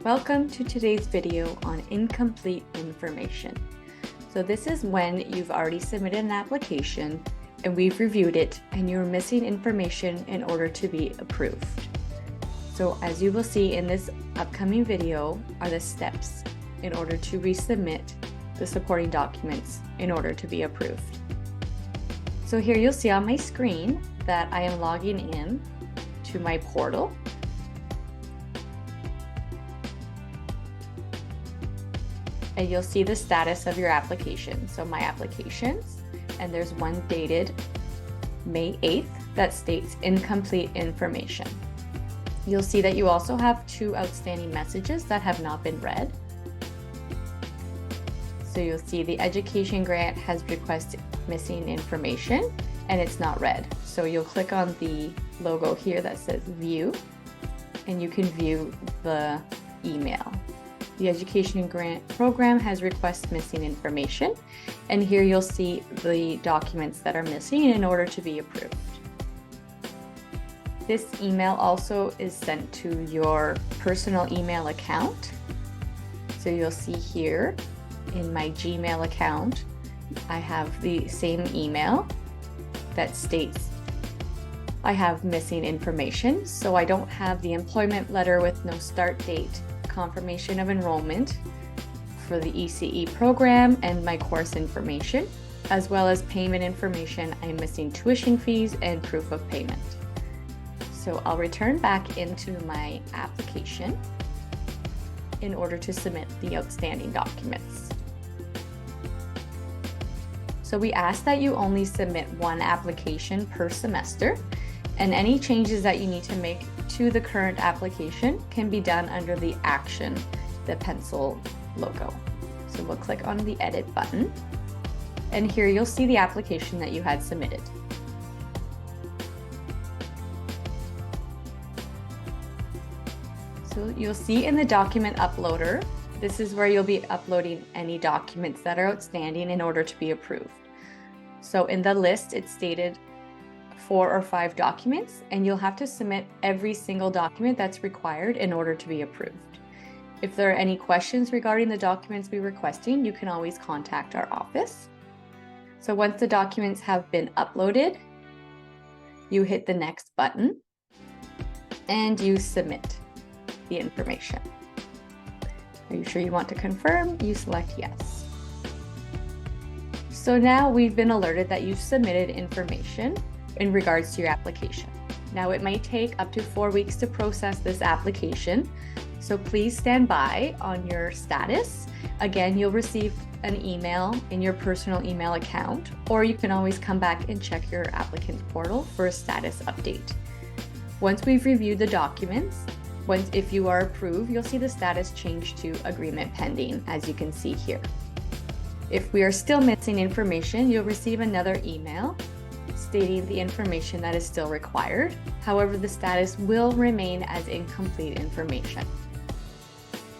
Welcome to today's video on incomplete information. So this is when you've already submitted an application and we've reviewed it and you're missing information in order to be approved. So as you will see in this upcoming video are the steps in order to resubmit the supporting documents in order to be approved. So here you'll see on my screen that I am logging in to my portal. And you'll see the status of your application. So my applications, and there's one dated May 8th that states incomplete information. You'll see that you also have 2 outstanding messages that have not been read. So you'll see the education grant has requested missing information and it's not read. So you'll click on the logo here that says view and you can view the email. The education grant program has requested missing information, and here you'll see the documents that are missing in order to be approved. This email also is sent to your personal email account. So you'll see here in my Gmail account, I have the same email that states I have missing information. So I don't have the employment letter with no start date, confirmation of enrollment for the ECE program and my course information, as well as payment information. I'm missing tuition fees and proof of payment. So I'll return back into my application in order to submit the outstanding documents. So we ask that you only submit 1 application per semester, and any changes that you need to make to the current application can be done under the action, the pencil logo. So we'll click on the edit button, and here you'll see the application that you had submitted. So you'll see in the document uploader, this is where you'll be uploading any documents that are outstanding in order to be approved. So in the list, it's stated 4 or 5 documents, and you'll have to submit every single document that's required in order to be approved. If there are any questions regarding the documents we're requesting, you can always contact our office. So once the documents have been uploaded, you hit the next button and you submit the information. Are you sure you want to confirm? You select yes. So now we've been alerted that you've submitted information in regards to your application. Now it might take up to 4 weeks to process this application, so please stand by on your status. Again, you'll receive an email in your personal email account, or you can always come back and check your applicant portal for a status update. Once we've reviewed the documents, if you are approved, you'll see the status change to agreement pending, as you can see here. If we are still missing information, you'll receive another email stating the information that is still required. However, the status will remain as incomplete information.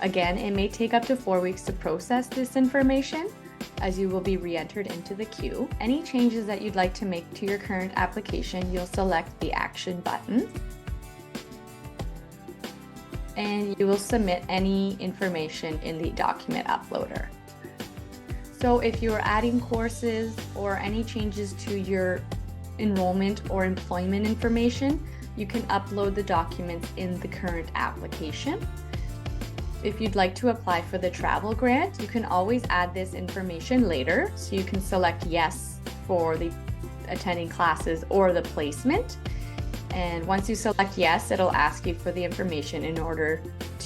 Again, it may take up to 4 weeks to process this information, as you will be re-entered into the queue. Any changes that you'd like to make to your current application, you'll select the action button, and you will submit any information in the document uploader. So if you're adding courses or any changes to your enrollment or employment information, you can upload the documents in the current application. If you'd like to apply for the travel grant, you can always add this information later. So you can select yes for the attending classes or the placement. And once you select yes, it'll ask you for the information in order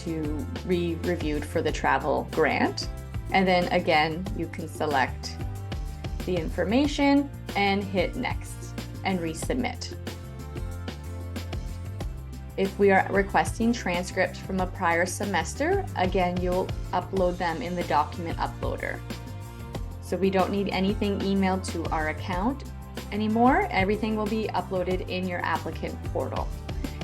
to be reviewed for the travel grant. And then again, you can select the information and hit next and resubmit. If we are requesting transcripts from a prior semester, again, you'll upload them in the document uploader. So we don't need anything emailed to our account anymore. Everything will be uploaded in your applicant portal.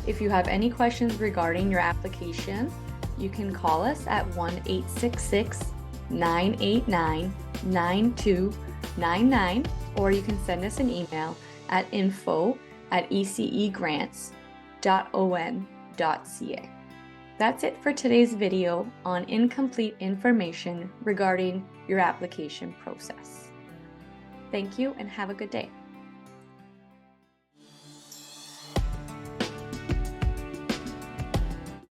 If you have any questions regarding your application, you can call us at 1-866-989-9299, or you can send us an email at info@ecegrants.on.ca. That's it for today's video on incomplete information regarding your application process. Thank you and have a good day.